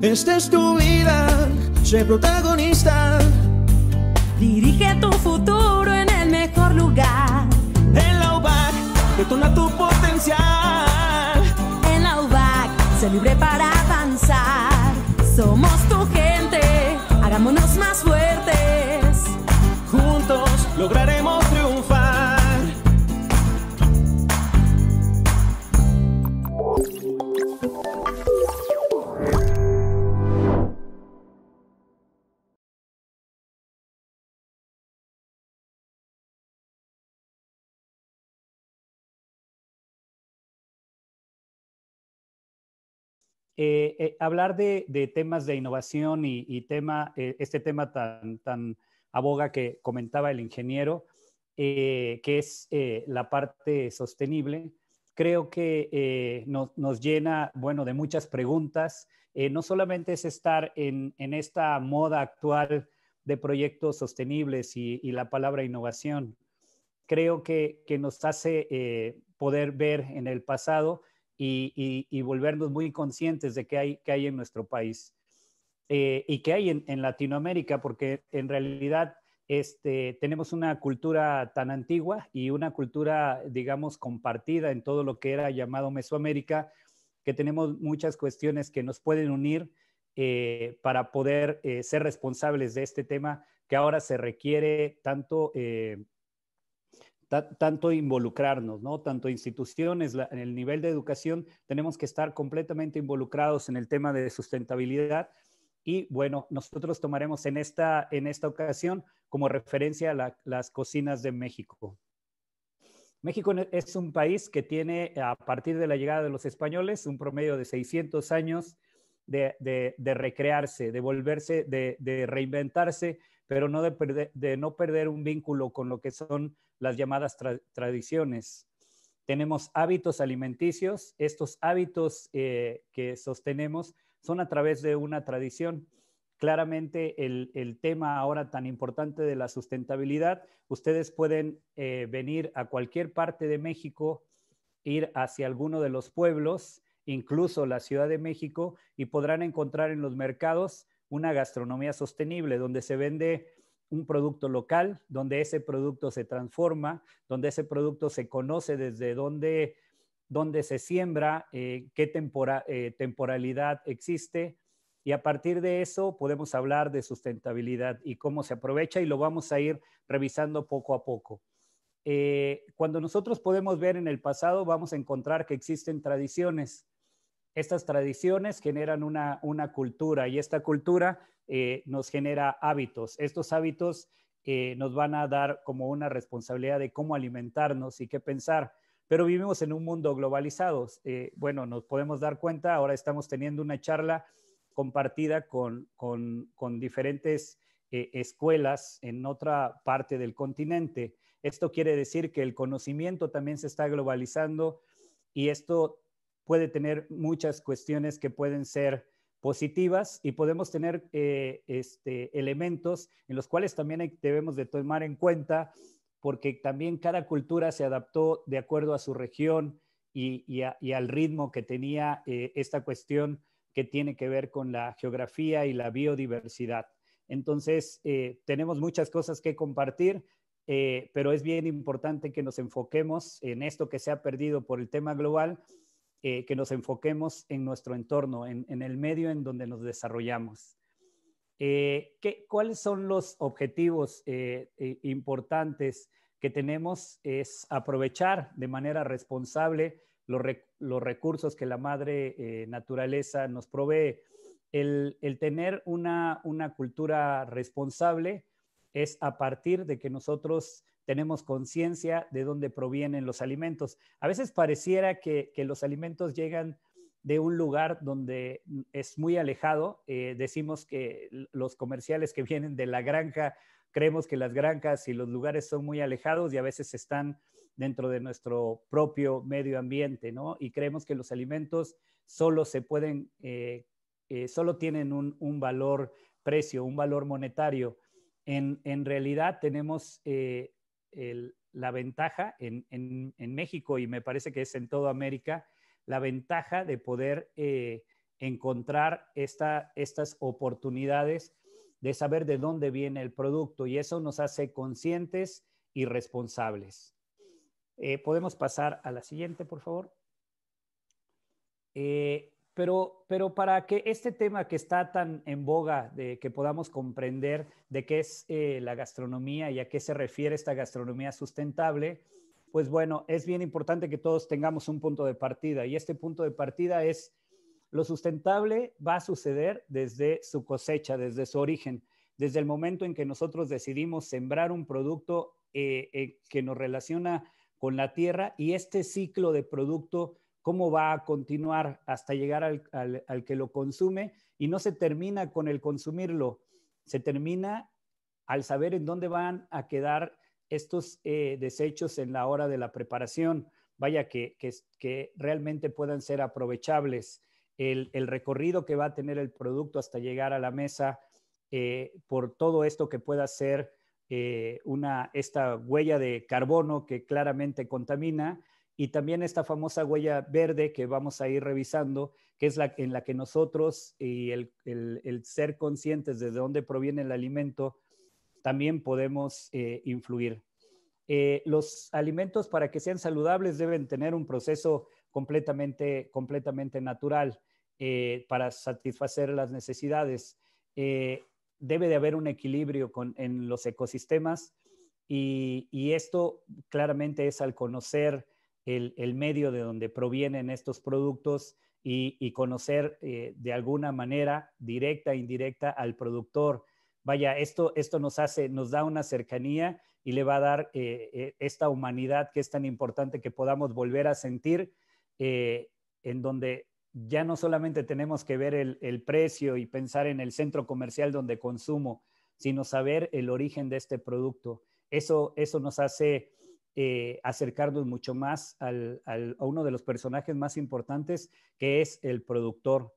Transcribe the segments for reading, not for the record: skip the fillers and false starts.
Esta es tu vida, sé protagonista. Dirige tu futuro en el mejor lugar. En la UBAC, detona tu potencial. En la UBAC, sé libre para avanzar. Somos tu gente, hagámonos más fuertes. Juntos lograremos triunfar. Hablar de temas de innovación y este tema tan aboga que comentaba el ingeniero, que es la parte sostenible, creo que nos llena, bueno, de muchas preguntas. No solamente es estar en esta moda actual de proyectos sostenibles y la palabra innovación. Creo que nos hace poder ver en el pasado y volvernos muy conscientes de qué hay en nuestro país y qué hay en Latinoamérica, porque en realidad tenemos una cultura tan antigua y una cultura, digamos, compartida en todo lo que era llamado Mesoamérica, que tenemos muchas cuestiones que nos pueden unir para poder ser responsables de este tema que ahora se requiere tanto involucrarnos, ¿no? Tanto instituciones, en el nivel de educación, tenemos que estar completamente involucrados en el tema de sustentabilidad. Y bueno, nosotros tomaremos en esta ocasión como referencia las cocinas de México. México es un país que tiene, a partir de la llegada de los españoles, un promedio de 600 años de recrearse, de volverse, de reinventarse, pero no de no perder un vínculo con lo que son las llamadas tradiciones. Tenemos hábitos alimenticios. Estos hábitos que sostenemos son a través de una tradición. Claramente el tema ahora tan importante de la sustentabilidad, ustedes pueden venir a cualquier parte de México, ir hacia alguno de los pueblos, incluso la Ciudad de México, y podrán encontrar en los mercados una gastronomía sostenible, donde se vende un producto local, donde ese producto se transforma, donde ese producto se conoce desde dónde se siembra, qué temporalidad existe, y a partir de eso podemos hablar de sustentabilidad y cómo se aprovecha, y lo vamos a ir revisando poco a poco. Cuando nosotros podemos ver en el pasado, vamos a encontrar que existen tradiciones. Estas tradiciones generan una cultura, y esta cultura nos genera hábitos. Estos hábitos nos van a dar como una responsabilidad de cómo alimentarnos y qué pensar. Pero vivimos en un mundo globalizado. Bueno, nos podemos dar cuenta, ahora estamos teniendo una charla compartida con diferentes escuelas en otra parte del continente. Esto quiere decir que el conocimiento también se está globalizando, y esto puede tener muchas cuestiones que pueden ser positivas, y podemos tener elementos en los cuales también debemos de tomar en cuenta, porque también cada cultura se adaptó de acuerdo a su región y al ritmo que tenía esta cuestión que tiene que ver con la geografía y la biodiversidad. Entonces, tenemos muchas cosas que compartir, pero es bien importante que nos enfoquemos en esto que se ha perdido por el tema global, que nos enfoquemos en nuestro entorno, en el medio en donde nos desarrollamos. ¿Cuáles son los objetivos importantes que tenemos? Es aprovechar de manera responsable los recursos que la madre naturaleza nos provee. El tener una cultura responsable es a partir de que nosotros tenemos conciencia de dónde provienen los alimentos. A veces pareciera que los alimentos llegan de un lugar donde es muy alejado. Decimos que los comerciales que vienen de la granja, creemos que las granjas y los lugares son muy alejados, y a veces están dentro de nuestro propio medio ambiente, ¿no? Y creemos que los alimentos solo solo tienen un valor precio, un valor monetario. En realidad tenemos la ventaja en México, y me parece que es en toda América, la ventaja de poder encontrar estas oportunidades de saber de dónde viene el producto, y eso nos hace conscientes y responsables. ¿Podemos pasar a la siguiente, por favor? Pero para que este tema que está tan en boga, de que podamos comprender de qué es la gastronomía y a qué se refiere esta gastronomía sustentable, pues bueno, es bien importante que todos tengamos un punto de partida, y este punto de partida es: lo sustentable va a suceder desde su cosecha, desde su origen, desde el momento en que nosotros decidimos sembrar un producto que nos relaciona con la tierra, y este ciclo de producto, cómo va a continuar hasta llegar al que lo consume, y no se termina con el consumirlo, se termina al saber en dónde van a quedar estos desechos en la hora de la preparación, vaya, que realmente puedan ser aprovechables. El recorrido que va a tener el producto hasta llegar a la mesa, por todo esto que pueda ser esta huella de carbono que claramente contamina, y también esta famosa huella verde que vamos a ir revisando, que es en la que nosotros y el ser conscientes de dónde proviene el alimento también podemos influir. Los alimentos, para que sean saludables, deben tener un proceso completamente natural para satisfacer las necesidades. Debe de haber un equilibrio en los ecosistemas, y esto claramente es al conocer el medio de donde provienen estos productos, y conocer de alguna manera directa e indirecta al productor. Vaya, esto nos da una cercanía, y le va a dar esta humanidad que es tan importante que podamos volver a sentir, en donde ya no solamente tenemos que ver el precio y pensar en el centro comercial donde consumo, sino saber el origen de este producto. Eso nos hace acercarnos mucho más a uno de los personajes más importantes, que es el productor.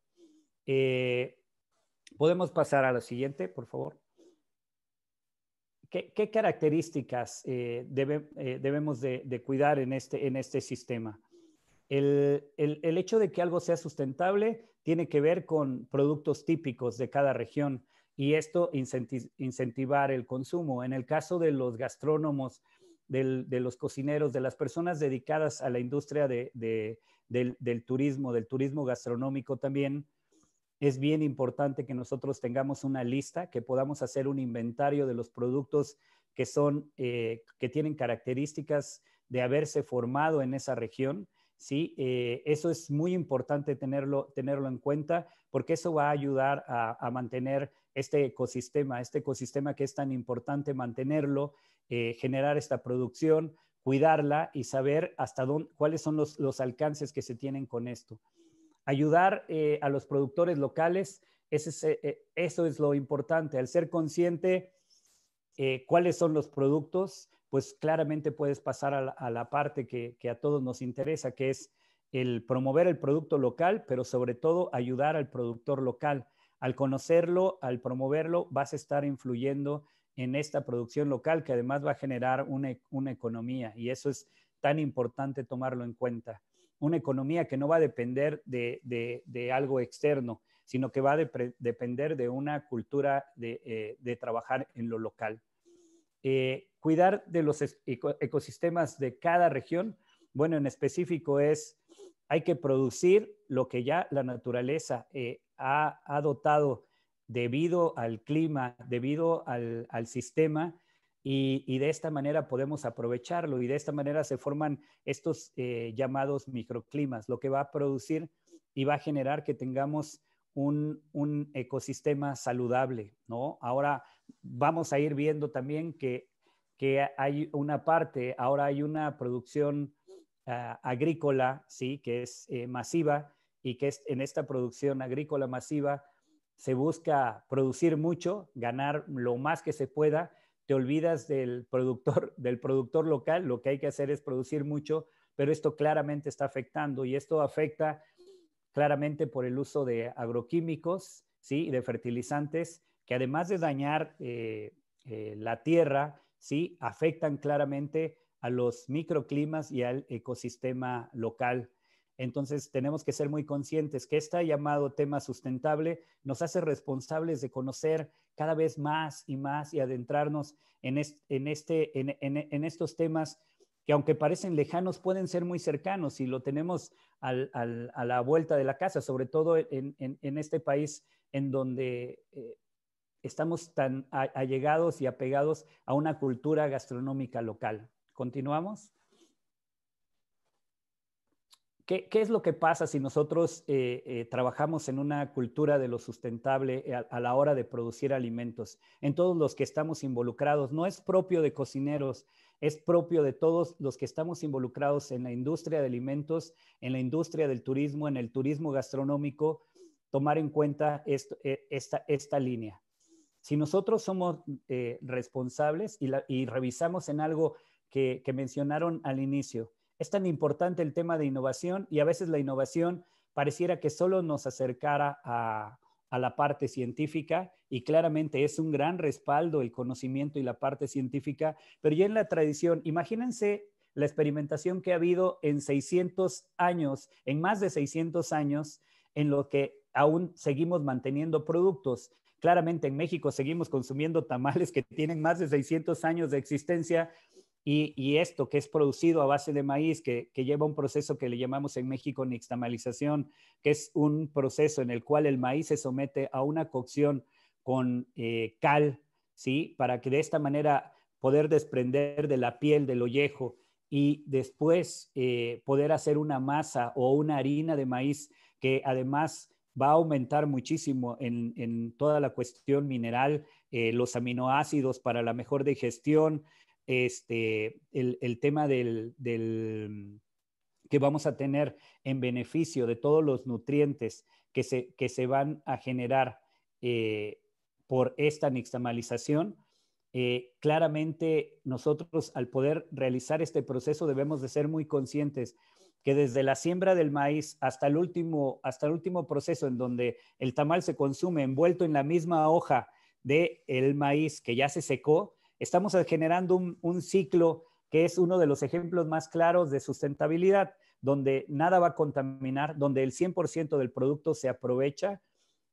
¿Podemos pasar a la siguiente, por favor? ¿Qué características debemos de cuidar en este sistema? El hecho de que algo sea sustentable tiene que ver con productos típicos de cada región, y esto incentivar el consumo. En el caso de los gastrónomos, de los cocineros, de las personas dedicadas a la industria del turismo gastronómico también, es bien importante que nosotros tengamos una lista, que podamos hacer un inventario de los productos que tienen características de haberse formado en esa región. ¿Sí? Eso es muy importante tenerlo en cuenta, porque eso va a ayudar a mantener este ecosistema que es tan importante mantenerlo, generar esta producción, cuidarla y saber cuáles son los alcances que se tienen con esto. Ayudar a los productores locales, eso es lo importante. Al ser consciente cuáles son los productos, pues claramente puedes pasar a la parte que a todos nos interesa, que es el promover el producto local, pero sobre todo ayudar al productor local. Al conocerlo, al promoverlo, vas a estar influyendo en esta producción local, que además va a generar una economía, y eso es tan importante tomarlo en cuenta. Una economía que no va a depender de algo externo, sino que va a depender de una cultura de trabajar en lo local. Cuidar de los ecosistemas de cada región, bueno, en específico hay que producir lo que ya la naturaleza ha dotado debido al clima, debido al sistema, y de esta manera podemos aprovecharlo, y de esta manera se forman estos llamados microclimas, lo que va a producir y va a generar que tengamos un ecosistema saludable, ¿no? Ahora vamos a ir viendo también que hay ahora hay una producción agrícola, ¿sí? Que es masiva, y que en esta producción agrícola masiva se busca producir mucho, ganar lo más que se pueda. Te olvidas del productor local. Lo que hay que hacer es producir mucho, pero esto claramente está afectando, y esto afecta claramente por el uso de agroquímicos, ¿sí? De fertilizantes, que además de dañar la tierra, ¿sí? Afectan claramente a los microclimas y al ecosistema local. Entonces, tenemos que ser muy conscientes que este llamado tema sustentable nos hace responsables de conocer cada vez más y adentrarnos en estos temas que, aunque parecen lejanos, pueden ser muy cercanos y lo tenemos a la vuelta de la casa, sobre todo en este país en donde estamos tan allegados y apegados a una cultura gastronómica local. ¿Continuamos? ¿Qué es lo que pasa si nosotros trabajamos en una cultura de lo sustentable a la hora de producir alimentos? En todos los que estamos involucrados, no es propio de cocineros, es propio de todos los que estamos involucrados en la industria de alimentos, en la industria del turismo, en el turismo gastronómico, tomar en cuenta esta línea. Si nosotros somos responsables y revisamos en algo que mencionaron al inicio, es tan importante el tema de innovación y a veces la innovación pareciera que solo nos acercara a la parte científica y claramente es un gran respaldo el conocimiento y la parte científica, pero ya en la tradición, imagínense la experimentación que ha habido en 600 años, en más de 600 años, en lo que aún seguimos manteniendo productos. Claramente en México seguimos consumiendo tamales que tienen más de 600 años de existencia y esto que es producido a base de maíz, que lleva un proceso que le llamamos en México nixtamalización, que es un proceso en el cual el maíz se somete a una cocción con cal, ¿sí? Para que de esta manera poder desprender de la piel del ollejo y después poder hacer una masa o una harina de maíz que además va a aumentar muchísimo en toda la cuestión mineral, los aminoácidos para la mejor digestión, el tema que vamos a tener en beneficio de todos los nutrientes que se van a generar por esta nixtamalización. Claramente nosotros al poder realizar este proceso debemos de ser muy conscientes que desde la siembra del maíz hasta el último proceso en donde el tamal se consume envuelto en la misma hoja del maíz que ya se secó, estamos generando un ciclo que es uno de los ejemplos más claros de sustentabilidad, donde nada va a contaminar, donde el 100% del producto se aprovecha,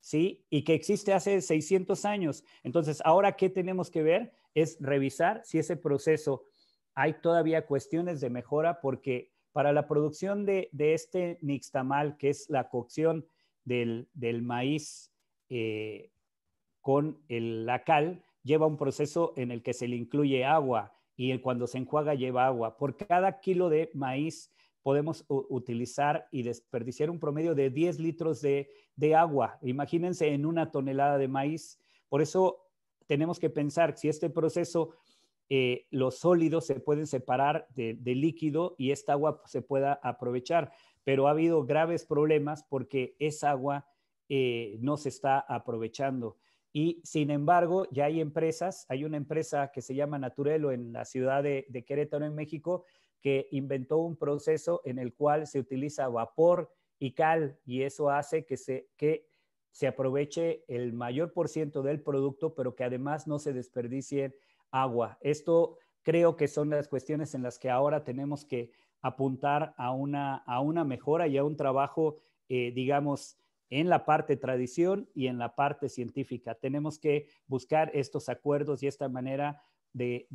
¿sí? Y que existe hace 600 años. Entonces, ahora, ¿qué tenemos que ver? Es revisar si ese proceso hay todavía cuestiones de mejora, porque para la producción de este nixtamal, que es la cocción del maíz con la cal, lleva un proceso en el que se le incluye agua y cuando se enjuaga lleva agua. Por cada kilo de maíz podemos utilizar y desperdiciar un promedio de 10 litros de agua. Imagínense en una tonelada de maíz. Por eso tenemos que pensar si este proceso, los sólidos se pueden separar de líquido y esta agua se pueda aprovechar. Pero ha habido graves problemas porque esa agua no se está aprovechando. Y sin embargo, ya hay empresas, hay una empresa que se llama Naturelo en la ciudad de Querétaro, en México, que inventó un proceso en el cual se utiliza vapor y cal y eso hace que se aproveche el mayor por ciento del producto, pero que además no se desperdicie agua. Esto creo que son las cuestiones en las que ahora tenemos que apuntar a una mejora y a un trabajo, digamos, en la parte tradición y en la parte científica. Tenemos que buscar estos acuerdos y esta manera de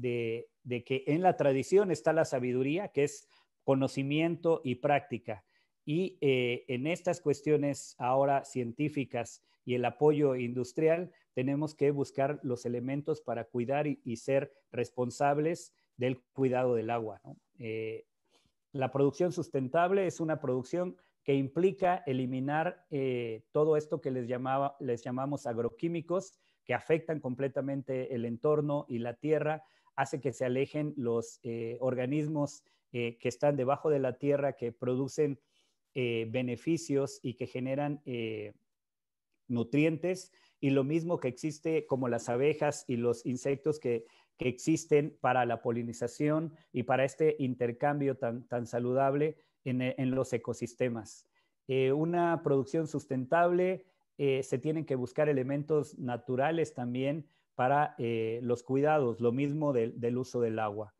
que en la tradición está la sabiduría, que es conocimiento y práctica. Y en estas cuestiones ahora científicas y el apoyo industrial, tenemos que buscar los elementos para cuidar y ser responsables del cuidado del agua, ¿no? La producción sustentable es una producción que implica eliminar todo esto que les llamamos agroquímicos, que afectan completamente el entorno y la tierra, hace que se alejen los organismos que están debajo de la tierra, que producen beneficios y que generan nutrientes, y lo mismo que existe como las abejas y los insectos que existen para la polinización y para este intercambio tan saludable en los ecosistemas. Una producción sustentable, se tienen que buscar elementos naturales también para los cuidados, lo mismo del uso del agua.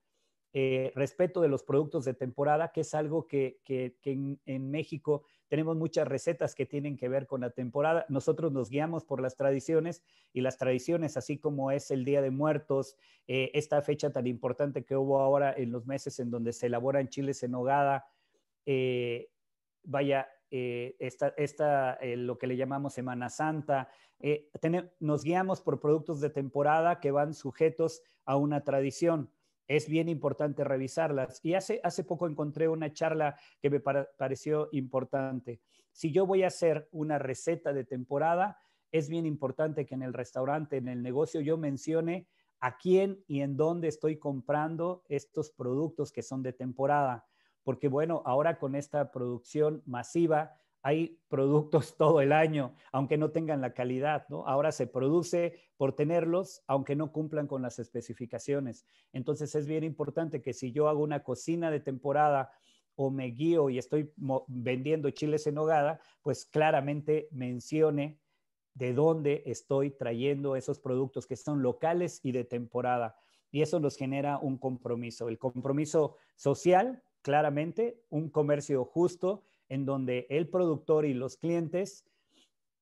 respeto de los productos de temporada, que es algo que en México tenemos muchas recetas que tienen que ver con la temporada. Nosotros nos guiamos por las tradiciones, y las tradiciones, así como es el Día de Muertos, esta fecha tan importante que hubo ahora en los meses en donde se elaboran chiles en nogada, lo que le llamamos Semana Santa. Nos guiamos por productos de temporada que van sujetos a una tradición. Es bien importante revisarlas. Y hace poco encontré una charla que me pareció importante. Si yo voy a hacer una receta de temporada, es bien importante que en el restaurante, en el negocio, yo mencione a quién y en dónde estoy comprando estos productos que son de temporada. Porque bueno, ahora con esta producción masiva, hay productos todo el año, aunque no tengan la calidad, ¿no? Ahora se produce por tenerlos, aunque no cumplan con las especificaciones. Entonces es bien importante que si yo hago una cocina de temporada o me guío y estoy vendiendo chiles en nogada, pues claramente mencione de dónde estoy trayendo esos productos que son locales y de temporada. Y eso nos genera un compromiso. El compromiso social, claramente, un comercio justo, en donde el productor y los clientes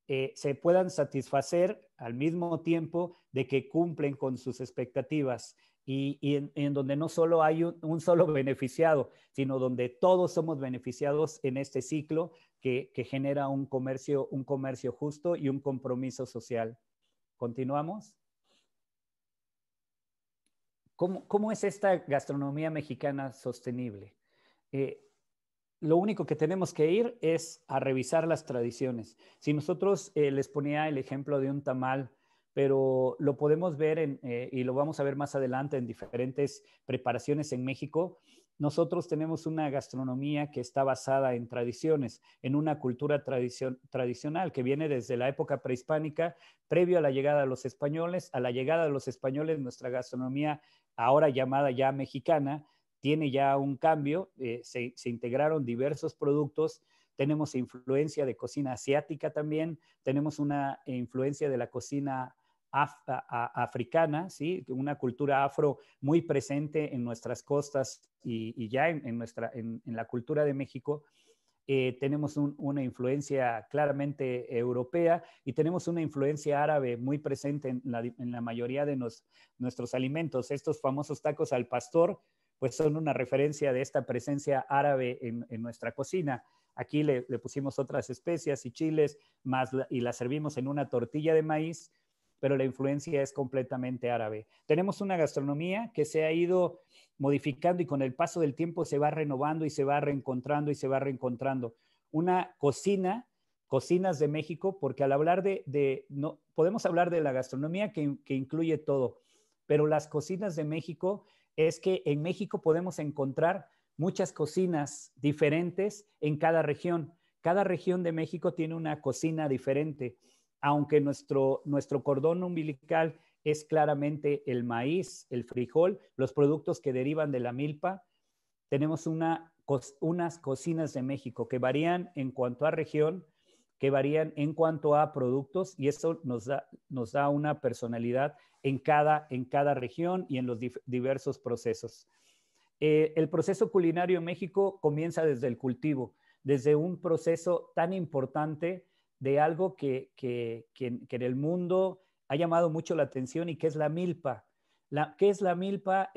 se puedan satisfacer al mismo tiempo de que cumplen con sus expectativas, y en donde no solo hay un solo beneficiado, sino donde todos somos beneficiados en este ciclo que genera un comercio justo y un compromiso social. ¿Continuamos? ¿Cómo es esta gastronomía mexicana sostenible? Lo único que tenemos que ir es a revisar las tradiciones. Si nosotros les ponía el ejemplo de un tamal, pero lo podemos ver y lo vamos a ver más adelante en diferentes preparaciones en México. Nosotros tenemos una gastronomía que está basada en tradiciones, en una cultura tradicional que viene desde la época prehispánica, previo a la llegada de los españoles. A la llegada de los españoles, nuestra gastronomía, ahora llamada ya mexicana, tiene ya un cambio. Se integraron diversos productos. Tenemos influencia de cocina asiática también, tenemos una influencia de la cocina africana, ¿sí? Una cultura afro muy presente en nuestras costas y ya en la cultura de México. Tenemos una influencia claramente europea, y tenemos una influencia árabe muy presente en la mayoría de nuestros alimentos. Estos famosos tacos al pastor, pues son una referencia de esta presencia árabe en nuestra cocina. Aquí le pusimos otras especias y chiles, y la servimos en una tortilla de maíz, pero la influencia es completamente árabe. Tenemos una gastronomía que se ha ido modificando, y con el paso del tiempo se va renovando y se va reencontrando y se va reencontrando. Una cocinas de México, porque al hablar no, podemos hablar de la gastronomía que incluye todo, pero las cocinas de México es que en México podemos encontrar muchas cocinas diferentes en cada región. Cada región de México tiene una cocina diferente, aunque nuestro cordón umbilical es claramente el maíz, el frijol, los productos que derivan de la milpa. Tenemos unas cocinas de México que varían en cuanto a región, que varían en cuanto a productos, y eso nos da una personalidad en cada región y en los diversos procesos. El proceso culinario en México comienza desde el cultivo, desde un proceso tan importante de algo que en el mundo ha llamado mucho la atención, y que es la milpa. ¿Qué es la milpa?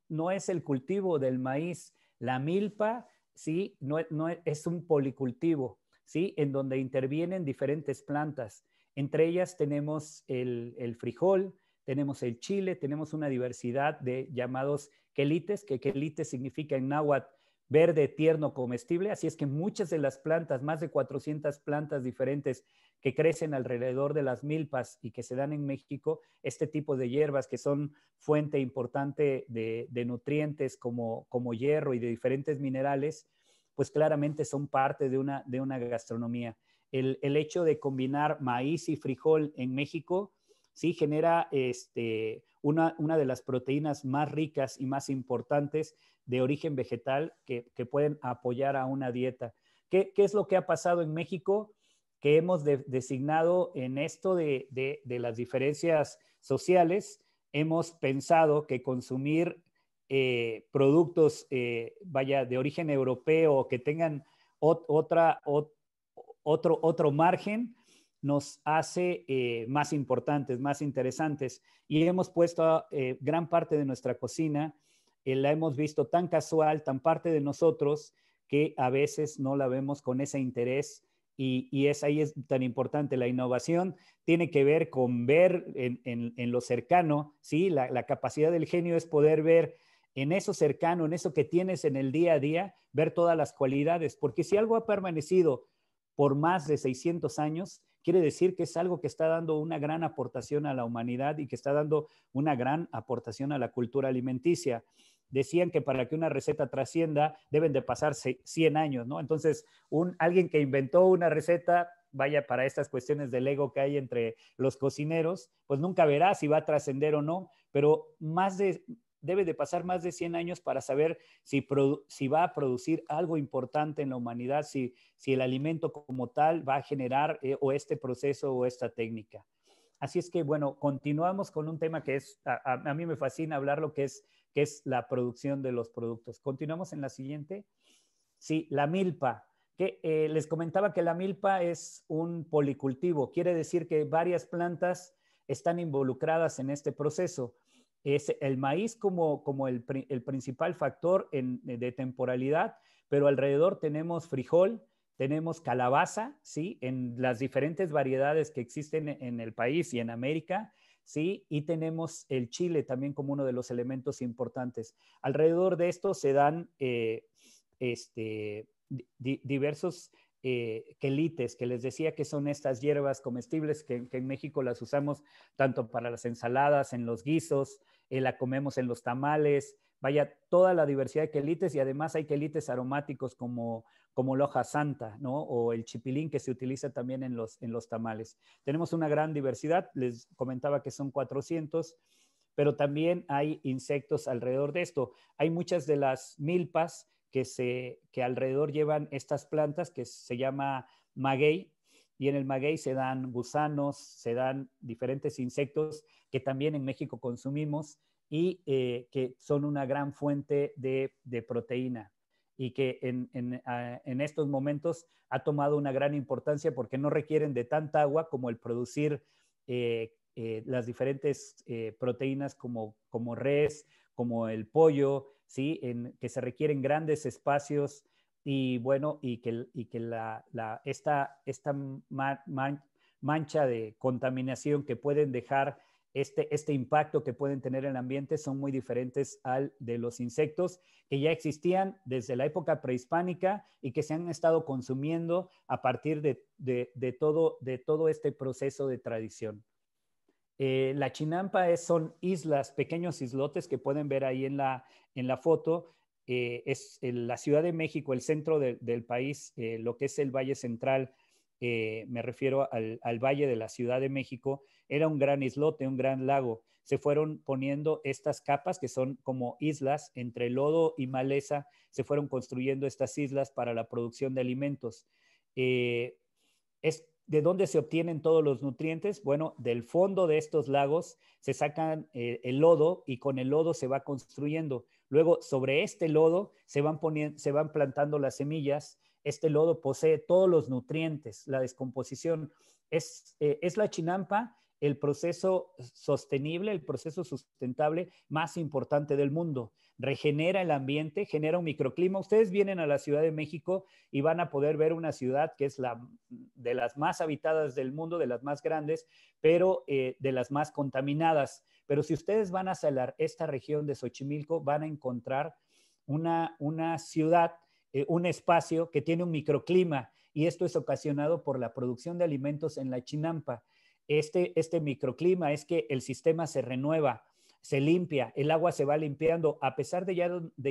No es el cultivo del maíz. La milpa, ¿sí? No es un policultivo, ¿sí? En donde intervienen diferentes plantas. Entre ellas tenemos el frijol, tenemos el chile, tenemos una diversidad de llamados quelites, que quelite significa en náhuatl verde, tierno, comestible. Así es que muchas de las plantas, más de 400 plantas diferentes que crecen alrededor de las milpas y que se dan en México, este tipo de hierbas que son fuente importante de nutrientes como hierro y de diferentes minerales, pues claramente son parte de una gastronomía. El hecho de combinar maíz y frijol en México, sí, genera una de las proteínas más ricas y más importantes de origen vegetal que pueden apoyar a una dieta. ¿Qué es lo que ha pasado en México? Que hemos designado en esto de las diferencias sociales, hemos pensado que consumir productos, vaya, de origen europeo, que tengan otro margen, nos hace más importantes, más interesantes. Y hemos puesto gran parte de nuestra cocina, la hemos visto tan casual, tan parte de nosotros, que a veces no la vemos con ese interés. Y ahí es tan importante. La innovación tiene que ver con ver en lo cercano, ¿sí? La capacidad del genio es poder ver en eso cercano, en eso que tienes en el día a día, ver todas las cualidades, porque si algo ha permanecido por más de 600 años, quiere decir que es algo que está dando una gran aportación a la humanidad y que está dando una gran aportación a la cultura alimenticia. Decían que para que una receta trascienda deben de pasar 100 años, ¿no? Entonces, alguien que inventó una receta, vaya, para estas cuestiones del ego que hay entre los cocineros, pues nunca verá si va a trascender o no, pero debe de pasar más de 100 años para saber si va a producir algo importante en la humanidad, si el alimento como tal va a generar o este proceso o esta técnica. Así es que, bueno, continuamos con un tema que a mí me fascina hablar, lo que es la producción de los productos. Continuamos en la siguiente. Sí, la milpa. Les comentaba que la milpa es un policultivo. Quiere decir que varias plantas están involucradas en este proceso. Es el maíz como el principal factor de temporalidad, pero alrededor tenemos frijol, tenemos calabaza, ¿sí? En las diferentes variedades que existen en el país y en América, ¿sí? Y tenemos el chile también como uno de los elementos importantes. Alrededor de esto se dan diversos quelites, que les decía que son estas hierbas comestibles que en México las usamos tanto para las ensaladas, en los guisos, la comemos en los tamales, vaya, toda la diversidad de quelites, y además hay quelites aromáticos como la hoja santa, ¿no? O el chipilín, que se utiliza también en los tamales. Tenemos una gran diversidad, les comentaba que son 400, pero también hay insectos alrededor de esto. Hay muchas de las milpas que alrededor llevan estas plantas que se llama maguey, y en el maguey se dan gusanos, se dan diferentes insectos que también en México consumimos y que son una gran fuente de proteína, y que en estos momentos ha tomado una gran importancia porque no requieren de tanta agua como el producir las diferentes proteínas como res, como el pollo, ¿sí? Que se requieren grandes espacios, y bueno, y que esta mancha de contaminación que pueden dejar, este impacto que pueden tener en el ambiente, son muy diferentes al de los insectos que ya existían desde la época prehispánica y que se han estado consumiendo a partir de todo este proceso de tradición. La chinampa son islas, pequeños islotes que pueden ver ahí en la foto. Es la Ciudad de México, el centro del país, lo que es el Valle Central, me refiero al Valle de la Ciudad de México, era un gran islote, un gran lago. Se fueron poniendo estas capas que son como islas, entre lodo y maleza, se fueron construyendo estas islas para la producción de alimentos. ¿De dónde se obtienen todos los nutrientes? Bueno, del fondo de estos lagos se sacan el lodo, y con el lodo se va construyendo. Luego, sobre este lodo se van plantando las semillas. Este lodo posee todos los nutrientes, la descomposición. Es la chinampa el proceso sostenible, el proceso sustentable más importante del mundo. Regenera el ambiente, genera un microclima. Ustedes vienen a la Ciudad de México y van a poder ver una ciudad que es de las más habitadas del mundo, de las más grandes, pero de las más contaminadas. Pero si ustedes van hacia esta región de Xochimilco, van a encontrar una ciudad, un espacio que tiene un microclima, y esto es ocasionado por la producción de alimentos en la chinampa. Este microclima es que el sistema se renueva, se limpia, el agua se va limpiando, a pesar de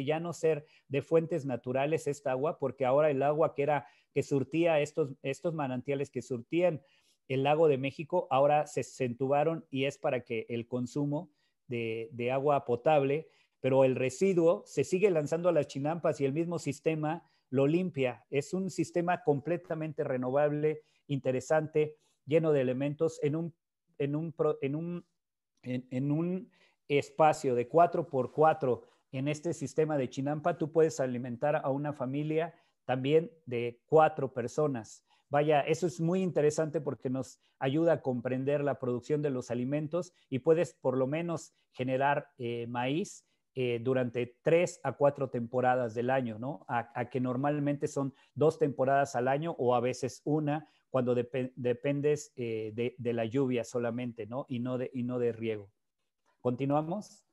ya no ser de fuentes naturales esta agua, porque ahora el agua que surtía estos manantiales que surtían el lago de México, ahora se entubaron y es para que el consumo de agua potable, pero el residuo se sigue lanzando a las chinampas y el mismo sistema lo limpia. Es un sistema completamente renovable, interesante, lleno de elementos en un espacio de 4x4 en este sistema de Chinampa tú puedes alimentar a una familia también de 4 personas. Vaya, eso es muy interesante porque nos ayuda a comprender la producción de los alimentos y puedes por lo menos generar maíz durante 3 a 4 temporadas del año, ¿no? A que normalmente son 2 temporadas al año o a veces una cuando dependes de la lluvia solamente, ¿no? Y no de riego. ¿Continuamos?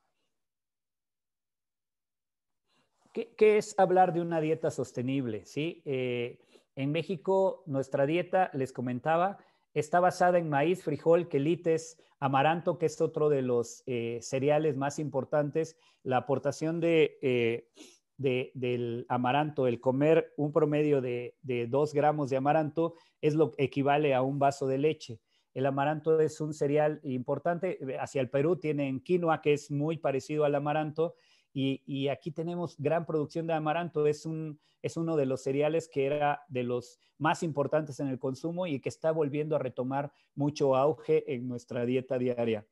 ¿Qué es hablar de una dieta sostenible? ¿Sí? En México, nuestra dieta, les comentaba, está basada en maíz, frijol, quelites, amaranto, que es otro de los cereales más importantes. La aportación del amaranto, el comer un promedio de 2 gramos de amaranto, es lo que equivale a un vaso de leche. El amaranto es un cereal importante. Hacia el Perú tienen quinoa, que es muy parecido al amaranto, y aquí tenemos gran producción de amaranto. Es uno de los cereales que era de los más importantes en el consumo y que está volviendo a retomar mucho auge en nuestra dieta diaria.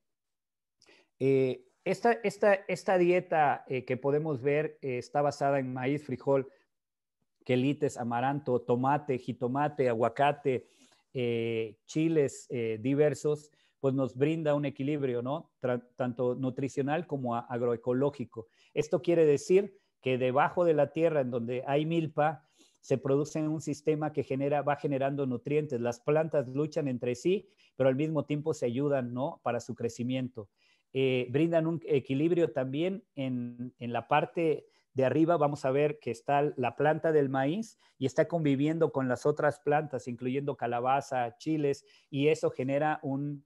Esta dieta que podemos ver está basada en maíz, frijol, quelites, amaranto, tomate, jitomate, aguacate, chiles diversos, pues nos brinda un equilibrio, ¿no? Tanto nutricional como agroecológico. Esto quiere decir que debajo de la tierra, en donde hay milpa, se produce un sistema que va generando nutrientes. Las plantas luchan entre sí, pero al mismo tiempo se ayudan, ¿no? Para su crecimiento. Brindan un equilibrio también en la parte de arriba. Vamos a ver que está la planta del maíz y está conviviendo con las otras plantas, incluyendo calabaza, chiles, y eso genera un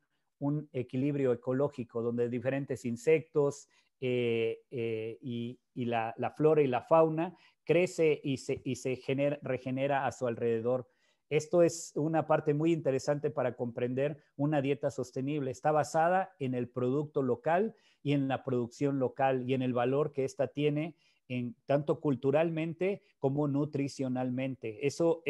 equilibrio ecológico donde diferentes insectos y la flora y la fauna crece y se regenera a su alrededor. Esto es una parte muy interesante para comprender una dieta sostenible. Está basada en el producto local y en la producción local y en el valor que ésta tiene tanto culturalmente como nutricionalmente. Eso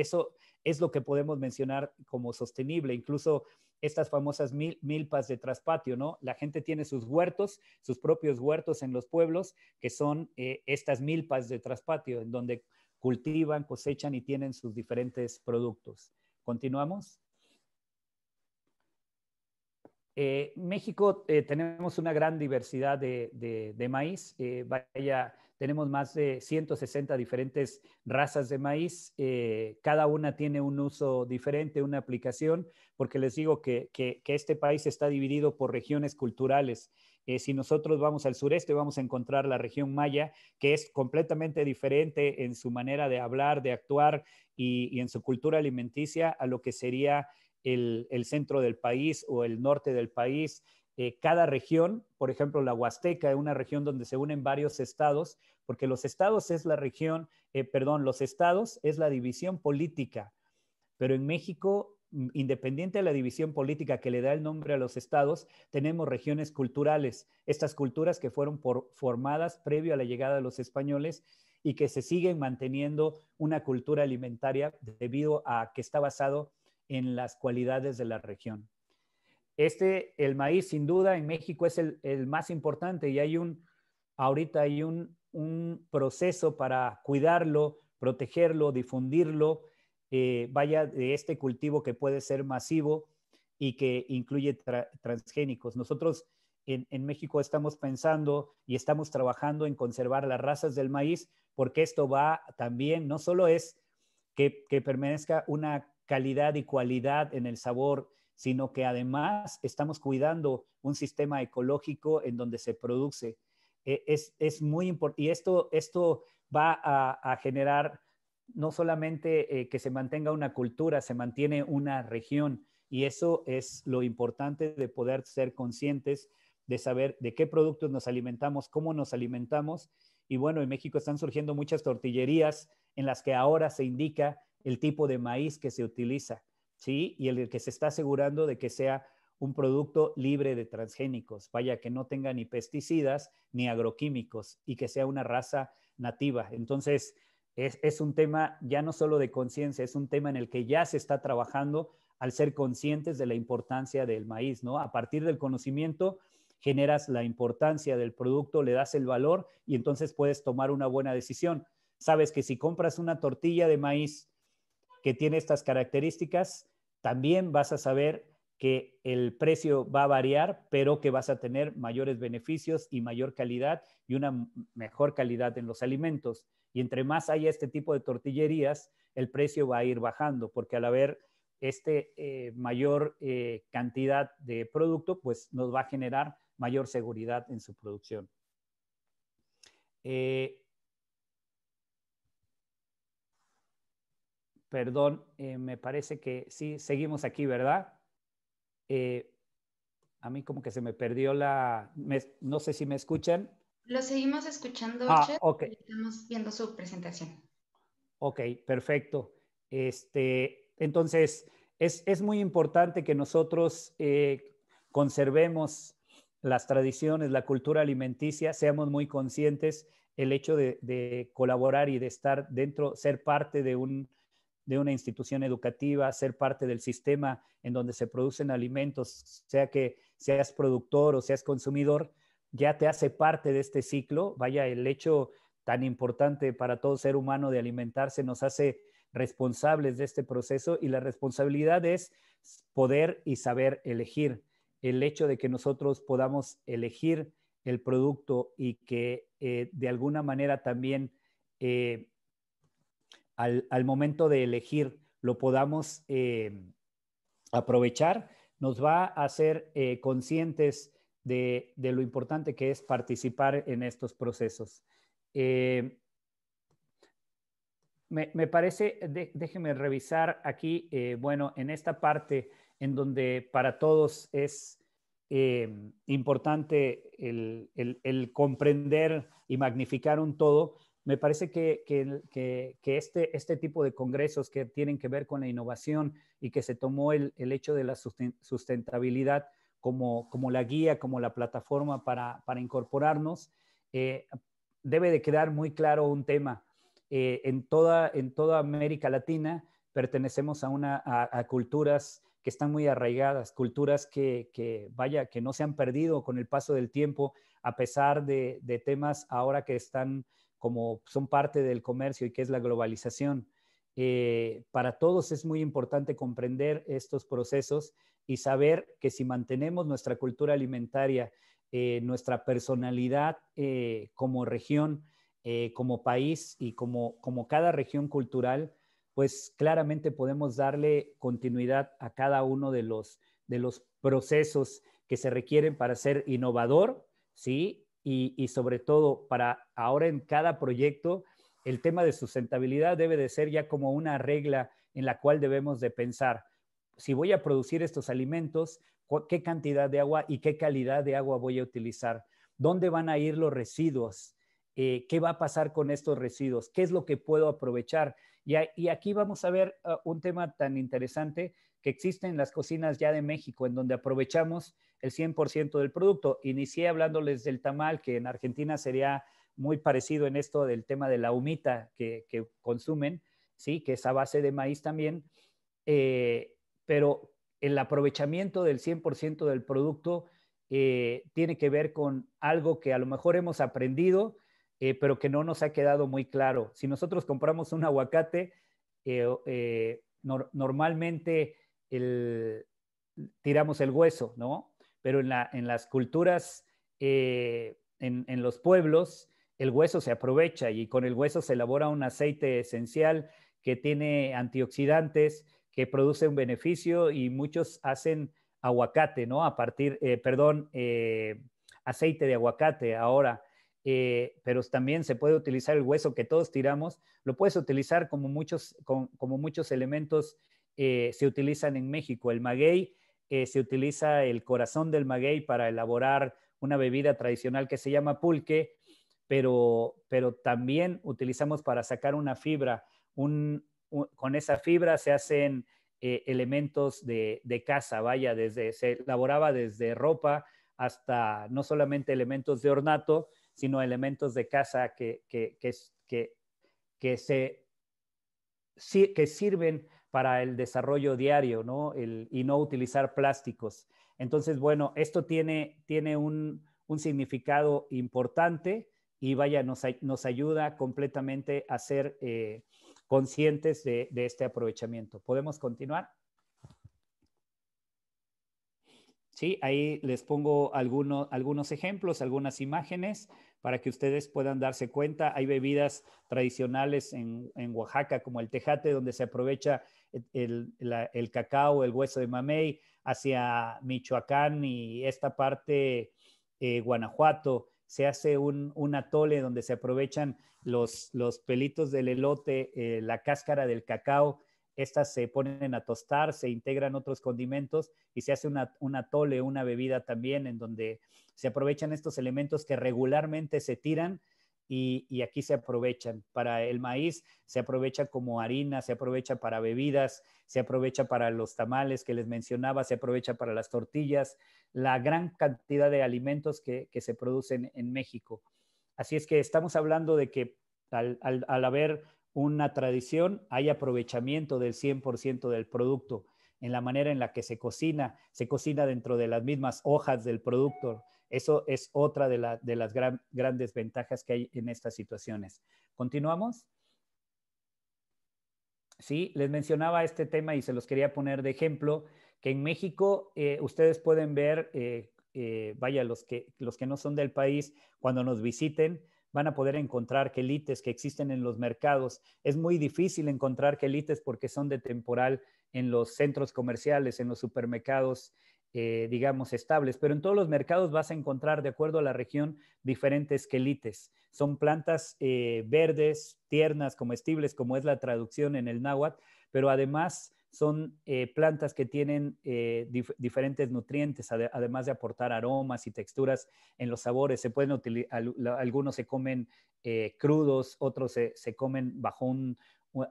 es lo que podemos mencionar como sostenible. Incluso estas famosas milpas de traspatio, ¿no? La gente tiene sus huertos, sus propios huertos en los pueblos, que son estas milpas de traspatio, en donde cultivan, cosechan y tienen sus diferentes productos. ¿Continuamos? México tenemos una gran diversidad de maíz. Tenemos más de 160 diferentes razas de maíz. Cada una tiene un uso diferente, una aplicación, porque les digo que este país está dividido por regiones culturales. Si nosotros vamos al sureste, vamos a encontrar la región maya, que es completamente diferente en su manera de hablar, de actuar y en su cultura alimenticia a lo que sería el centro del país o el norte del país. Cada región, por ejemplo, la Huasteca es una región donde se unen varios estados, porque los estados es la región, los estados es la división política, pero en México, independiente de la división política que le da el nombre a los estados, tenemos regiones culturales, estas culturas que fueron formadas previo a la llegada de los españoles y que se siguen manteniendo una cultura alimentaria debido a que está basado en las cualidades de la región. El maíz, sin duda, en México es el más importante y ahorita hay un proceso para cuidarlo, protegerlo, difundirlo, de este cultivo que puede ser masivo y que incluye transgénicos. Nosotros en México estamos pensando y estamos trabajando en conservar las razas del maíz, porque esto va también, no solo es que permanezca una calidad y cualidad en el sabor, sino que además estamos cuidando un sistema ecológico en donde se produce. Es muy importante y esto va a generar no solamente que se mantenga una cultura, se mantiene una región y eso es lo importante de poder ser conscientes de saber de qué productos nos alimentamos, cómo nos alimentamos. Y bueno, en México están surgiendo muchas tortillerías en las que ahora se indica el tipo de maíz que se utiliza, ¿sí? Y el que se está asegurando de que sea un producto libre de transgénicos, vaya, que no tenga ni pesticidas ni agroquímicos y que sea una raza nativa. Entonces, es un tema ya no solo de conciencia, es un tema en el que ya se está trabajando al ser conscientes de la importancia del maíz, ¿no? A partir del conocimiento generas la importancia del producto, le das el valor y entonces puedes tomar una buena decisión. Sabes que si compras una tortilla de maíz que tiene estas características, también vas a saber que el precio va a variar, pero que vas a tener mayores beneficios y mayor calidad y una mejor calidad en los alimentos. Y entre más haya este tipo de tortillerías, el precio va a ir bajando, porque al haber mayor cantidad de producto, pues nos va a generar mayor seguridad en su producción. Perdón, me parece que sí, seguimos aquí, ¿verdad? A mí como que se me perdió no sé si me escuchan. Lo seguimos escuchando, Chef, ok. y estamos viendo su presentación. Ok, perfecto. Entonces, es muy importante que nosotros conservemos las tradiciones, la cultura alimenticia, seamos muy conscientes el hecho de colaborar y de estar dentro, ser parte de una institución educativa, ser parte del sistema en donde se producen alimentos, sea que seas productor o seas consumidor, ya te hace parte de este ciclo. Vaya, el hecho tan importante para todo ser humano de alimentarse nos hace responsables de este proceso, y la responsabilidad es poder y saber elegir. El hecho de que nosotros podamos elegir el producto y que de alguna manera también al momento de elegir lo podamos aprovechar, nos va a hacer conscientes de lo importante que es participar en estos procesos. Me parece, déjeme revisar aquí, bueno, en esta parte en donde para todos es importante el comprender y magnificar un todo. Me parece que este tipo de congresos que tienen que ver con la innovación y que se tomó el hecho de la sustentabilidad como la guía, como la plataforma para incorporarnos, debe de quedar muy claro un tema. En toda América Latina pertenecemos a culturas que están muy arraigadas, culturas que no se han perdido con el paso del tiempo, a pesar de temas ahora que son parte del comercio y que es la globalización. Para todos es muy importante comprender estos procesos y saber que si mantenemos nuestra cultura alimentaria, nuestra personalidad como región, como país y como cada región cultural, pues claramente podemos darle continuidad a cada uno de los procesos que se requieren para ser innovador, ¿sí? Y sobre todo para ahora en cada proyecto, el tema de sustentabilidad debe de ser ya como una regla en la cual debemos de pensar. Si voy a producir estos alimentos, ¿qué cantidad de agua y qué calidad de agua voy a utilizar? ¿Dónde van a ir los residuos? ¿Qué va a pasar con estos residuos? ¿Qué es lo que puedo aprovechar? Y aquí vamos a ver un tema tan interesante que existe en las cocinas ya de México, en donde aprovechamos el 100% del producto. Inicié hablándoles del tamal, que en Argentina sería muy parecido en esto del tema de la humita que consumen, ¿sí? Que es a base de maíz también, pero el aprovechamiento del 100% del producto tiene que ver con algo que a lo mejor hemos aprendido, pero que no nos ha quedado muy claro. Si nosotros compramos un aguacate, normalmente tiramos el hueso, ¿no? Pero en las culturas, en los pueblos, el hueso se aprovecha y con el hueso se elabora un aceite esencial que tiene antioxidantes, que produce un beneficio, y muchos hacen aguacate, ¿no? Aceite de aguacate ahora. Pero también se puede utilizar el hueso que todos tiramos, lo puedes utilizar como muchos elementos se utilizan en México. El maguey, se utiliza el corazón del maguey para elaborar una bebida tradicional que se llama pulque, pero también utilizamos para sacar una fibra. Con esa fibra se hacen elementos de casa, vaya, se elaboraba desde ropa hasta no solamente elementos de ornato, sino elementos de casa que sirven para el desarrollo diario, ¿no? Y no utilizar plásticos. Entonces, bueno, esto tiene un significado importante y vaya, nos ayuda completamente a ser conscientes de este aprovechamiento. ¿Podemos continuar? Sí, ahí les pongo algunos ejemplos, algunas imágenes para que ustedes puedan darse cuenta. Hay bebidas tradicionales en Oaxaca como el tejate, donde se aprovecha el cacao, el hueso de mamey, hacia Michoacán y esta parte, Guanajuato. Se hace un atole donde se aprovechan los pelitos del elote, la cáscara del cacao. Estas se ponen a tostar, se integran otros condimentos y se hace un atole, una bebida también en donde se aprovechan estos elementos que regularmente se tiran y aquí se aprovechan. Para el maíz se aprovecha como harina, se aprovecha para bebidas, se aprovecha para los tamales que les mencionaba, se aprovecha para las tortillas, la gran cantidad de alimentos que se producen en México. Así es que estamos hablando de que al haber una tradición, hay aprovechamiento del 100% del producto, en la manera en la que se cocina dentro de las mismas hojas del producto. Eso es otra de las grandes ventajas que hay en estas situaciones. ¿Continuamos? Sí, les mencionaba este tema y se los quería poner de ejemplo, que en México ustedes pueden ver, vaya, los que no son del país, cuando nos visiten, van a poder encontrar quelites que existen en los mercados. Es muy difícil encontrar quelites porque son de temporal en los centros comerciales, en los supermercados, digamos, estables. Pero en todos los mercados vas a encontrar, de acuerdo a la región, diferentes quelites. Son plantas verdes, tiernas, comestibles, como es la traducción en el náhuatl, pero además son plantas que tienen diferentes nutrientes, además de aportar aromas y texturas en los sabores. Se pueden utilizar, algunos se comen crudos, otros se comen bajo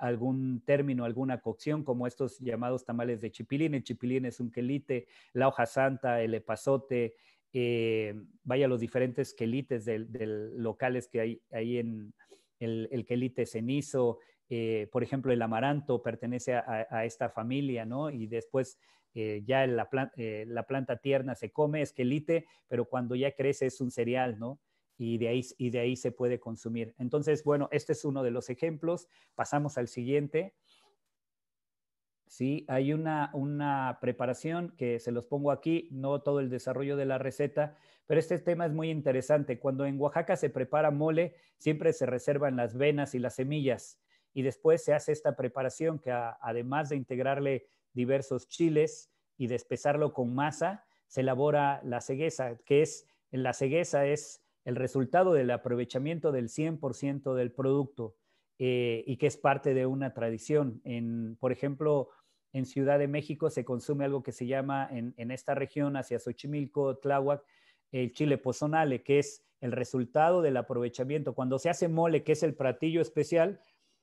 algún término, alguna cocción, como estos llamados tamales de chipilín. El chipilín es un quelite, la hoja santa, el epazote, vaya, los diferentes quelites locales que hay ahí en el quelite cenizo. Por ejemplo, el amaranto pertenece a esta familia, ¿no? Y después ya la planta tierna se come, es quelite, pero cuando ya crece es un cereal, ¿no? Y de ahí se puede consumir. Entonces, bueno, este es uno de los ejemplos. Pasamos al siguiente. Sí, hay una preparación que se los pongo aquí, no todo el desarrollo de la receta, pero este tema es muy interesante. Cuando en Oaxaca se prepara mole, siempre se reservan las venas y las semillas y después se hace esta preparación que además de integrarle diversos chiles y de espesarlo con masa, se elabora la ceguesa, la ceguesa es el resultado del aprovechamiento del 100% del producto y que es parte de una tradición. Por ejemplo, en Ciudad de México se consume algo que se llama en esta región, hacia Xochimilco, Tláhuac, el chile pozonale, que es el resultado del aprovechamiento. Cuando se hace mole, que es el platillo especial,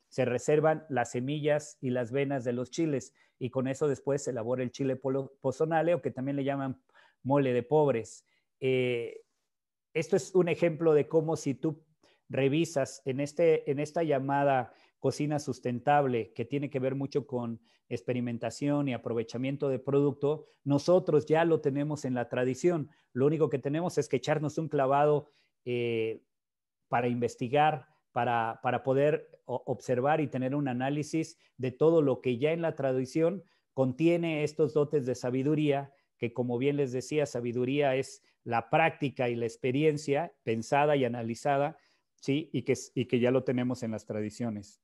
se reservan las semillas y las venas de los chiles y con eso después se elabora el chile pozonale, o que también le llaman mole de pobres. Esto es un ejemplo de cómo, si tú revisas en esta llamada cocina sustentable, que tiene que ver mucho con experimentación y aprovechamiento de producto, nosotros ya lo tenemos en la tradición. Lo único que tenemos es que echarnos un clavado para investigar, para poder observar y tener un análisis de todo lo que ya en la tradición contiene estos dotes de sabiduría, que, como bien les decía, sabiduría es la práctica y la experiencia pensada y analizada, ¿sí? Y que ya lo tenemos en las tradiciones.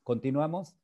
¿Continuamos?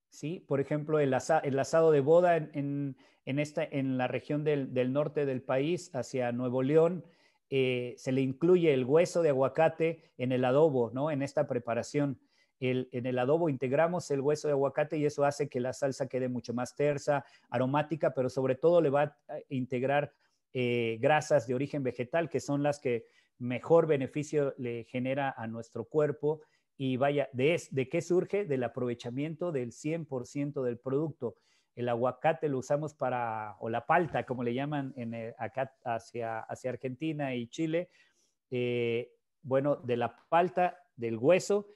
Sí, por ejemplo, el asado de boda en la región del norte del país, hacia Nuevo León, se le incluye el hueso de aguacate en el adobo, ¿no? En esta preparación. En el adobo integramos el hueso de aguacate y eso hace que la salsa quede mucho más tersa, aromática, pero sobre todo le va a integrar grasas de origen vegetal, que son las que mejor beneficio le genera a nuestro cuerpo. Y vaya, ¿de qué surge? Del aprovechamiento del 100% del producto. El aguacate lo usamos o la palta, como le llaman acá hacia Argentina y Chile. Bueno, de la palta, del hueso,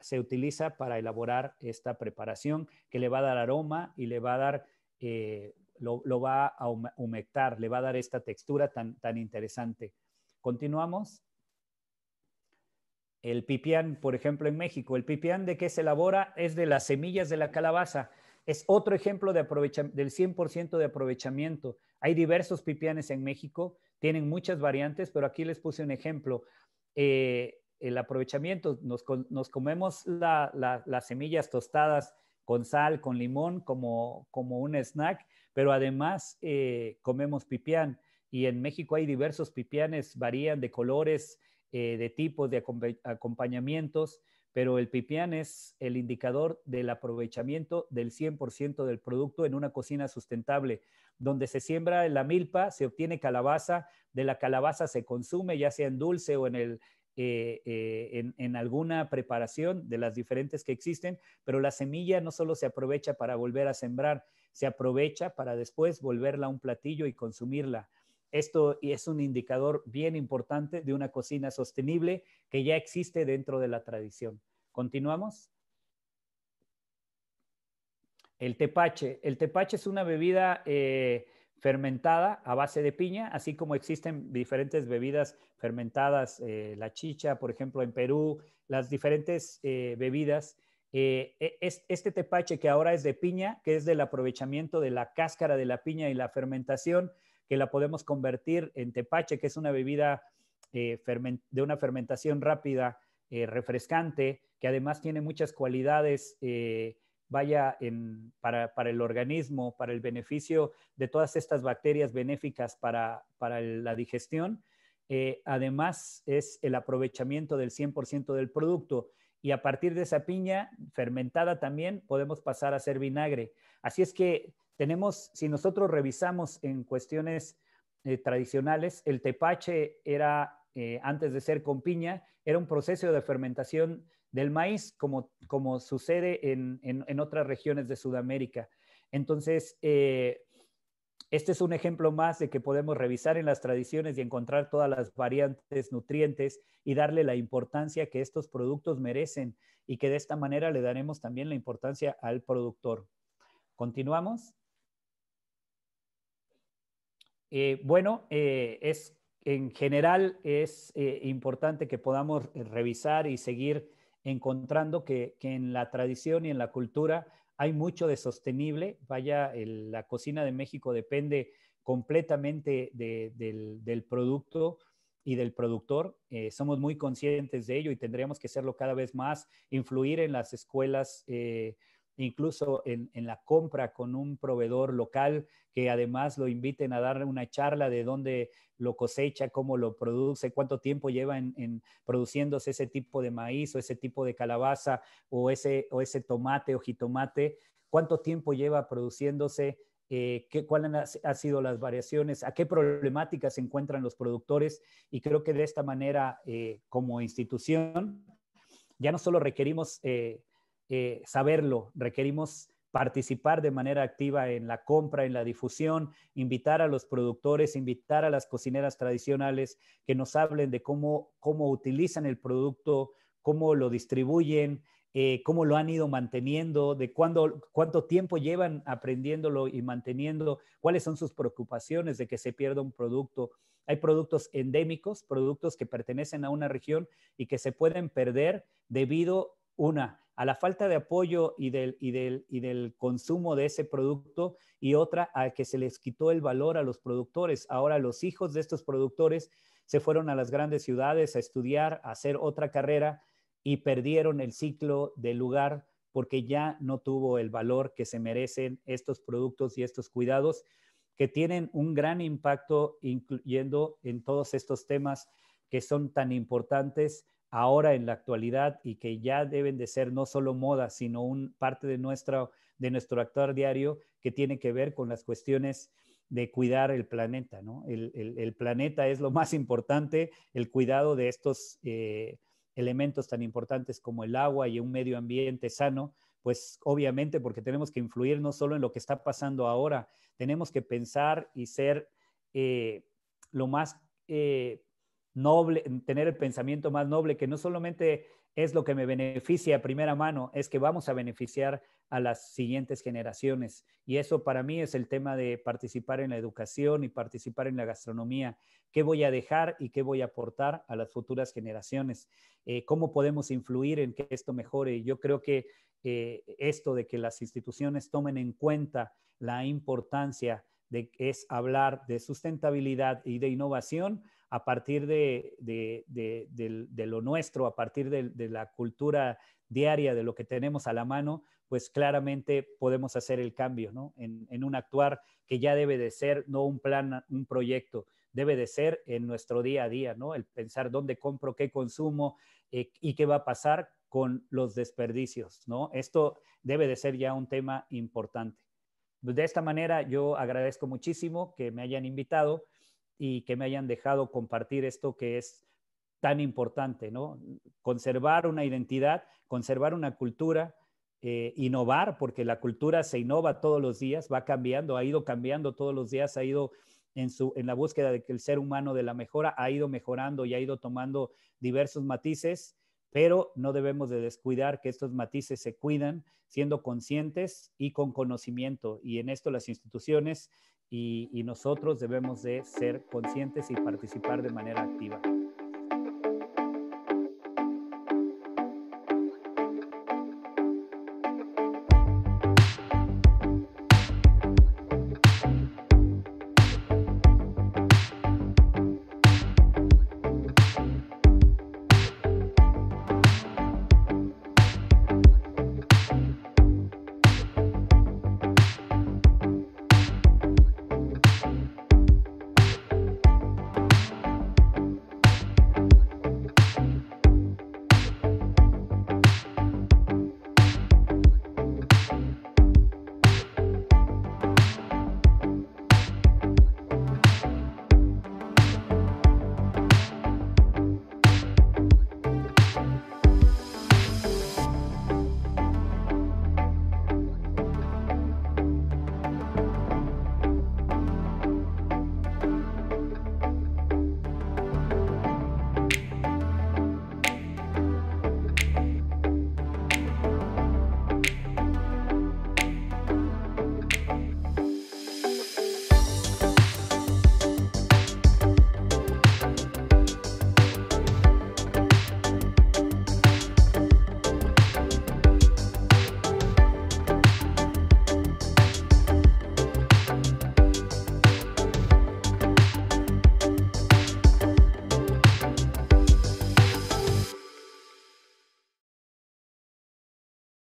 se utiliza para elaborar esta preparación que le va a dar aroma y le va a dar, lo va a humectar, le va a dar esta textura tan interesante. Continuamos. El pipián, por ejemplo, en México. ¿El pipián de qué se elabora? Es de las semillas de la calabaza. Es otro ejemplo del 100% de aprovechamiento. Hay diversos pipianes en México, tienen muchas variantes, pero aquí les puse un ejemplo. El aprovechamiento, nos comemos las semillas tostadas con sal, con limón, como un snack, pero además comemos pipián. Y en México hay diversos pipianes, varían de colores, de tipos de acompañamientos, pero el pipián es el indicador del aprovechamiento del 100% del producto en una cocina sustentable, donde se siembra la milpa, se obtiene calabaza, de la calabaza se consume, ya sea en dulce o en alguna preparación de las diferentes que existen, pero la semilla no solo se aprovecha para volver a sembrar, se aprovecha para después volverla a un platillo y consumirla. Esto es un indicador bien importante de una cocina sostenible que ya existe dentro de la tradición. ¿Continuamos? El tepache. El tepache es una bebida fermentada a base de piña, así como existen diferentes bebidas fermentadas, la chicha, por ejemplo, en Perú, las diferentes bebidas. Este tepache que ahora es de piña, que es del aprovechamiento de la cáscara de la piña y la fermentación, que la podemos convertir en tepache, que es una bebida de una fermentación rápida, refrescante, que además tiene muchas cualidades para el organismo, para el beneficio de todas estas bacterias benéficas para la digestión. Además, es el aprovechamiento del 100% del producto. Y a partir de esa piña fermentada también podemos pasar a hacer vinagre. Así es que si nosotros revisamos en cuestiones tradicionales, el tepache era, antes de ser con piña, era un proceso de fermentación del maíz, como sucede en otras regiones de Sudamérica. Entonces, este es un ejemplo más de que podemos revisar en las tradiciones y encontrar todas las variantes, nutrientes y darle la importancia que estos productos merecen y que de esta manera le daremos también la importancia al productor. ¿Continuamos? En general es importante que podamos revisar y seguir encontrando que en la tradición y en la cultura hay mucho de sostenible. Vaya, la cocina de México depende completamente del producto y del productor. Somos muy conscientes de ello y tendríamos que serlo cada vez más, influir en las escuelas, incluso en la compra con un proveedor local, que además lo inviten a dar una charla de dónde lo cosecha, cómo lo produce, cuánto tiempo lleva en produciéndose ese tipo de maíz o ese tipo de calabaza o ese tomate o jitomate, cuánto tiempo lleva produciéndose, cuáles han sido las variaciones, a qué problemáticas se encuentran los productores. Y creo que de esta manera, como institución, ya no solo requerimos saberlo, requerimos participar de manera activa en la compra, en la difusión, invitar a los productores, invitar a las cocineras tradicionales que nos hablen de cómo utilizan el producto, cómo lo distribuyen, cómo lo han ido manteniendo, de cuánto tiempo llevan aprendiéndolo y manteniendo, cuáles son sus preocupaciones de que se pierda un producto. Hay productos endémicos, productos que pertenecen a una región y que se pueden perder debido a la falta de apoyo y del consumo de ese producto, y otra, a que se les quitó el valor a los productores. Ahora los hijos de estos productores se fueron a las grandes ciudades a estudiar, a hacer otra carrera y perdieron el ciclo del lugar porque ya no tuvo el valor que se merecen estos productos y estos cuidados que tienen un gran impacto, incluyendo en todos estos temas que son tan importantes ahora en la actualidad y que ya deben de ser no solo moda, sino parte de nuestro actuar diario, que tiene que ver con las cuestiones de cuidar el planeta, ¿no? El planeta es lo más importante, el cuidado de estos elementos tan importantes como el agua y un medio ambiente sano, pues obviamente porque tenemos que influir no solo en lo que está pasando ahora, tenemos que pensar y ser lo más noble, tener el pensamiento más noble, que no solamente es lo que me beneficia a primera mano, es que vamos a beneficiar a las siguientes generaciones. Y eso para mí es el tema de participar en la educación y participar en la gastronomía. ¿Qué voy a dejar y qué voy a aportar a las futuras generaciones? ¿Cómo podemos influir en que esto mejore? Yo creo que esto de que las instituciones tomen en cuenta la importancia de es hablar de sustentabilidad y de innovación a partir de lo nuestro, a partir de la cultura diaria, de lo que tenemos a la mano, pues claramente podemos hacer el cambio, ¿no? En un actuar que ya debe de ser no un plan, un proyecto, debe de ser en nuestro día a día, ¿no? El pensar dónde compro, qué consumo y qué va a pasar con los desperdicios, ¿no? Esto debe de ser ya un tema importante. De esta manera, yo agradezco muchísimo que me hayan invitado y que me hayan dejado compartir esto que es tan importante, ¿no? Conservar una identidad, conservar una cultura, innovar, porque la cultura se innova todos los días, va cambiando, ha ido cambiando todos los días, ha ido en la búsqueda de que el ser humano de la mejora ha ido mejorando y ha ido tomando diversos matices, pero no debemos de descuidar que estos matices se cuidan siendo conscientes y con conocimiento. Y en esto las instituciones y nosotros debemos de ser conscientes y participar de manera activa.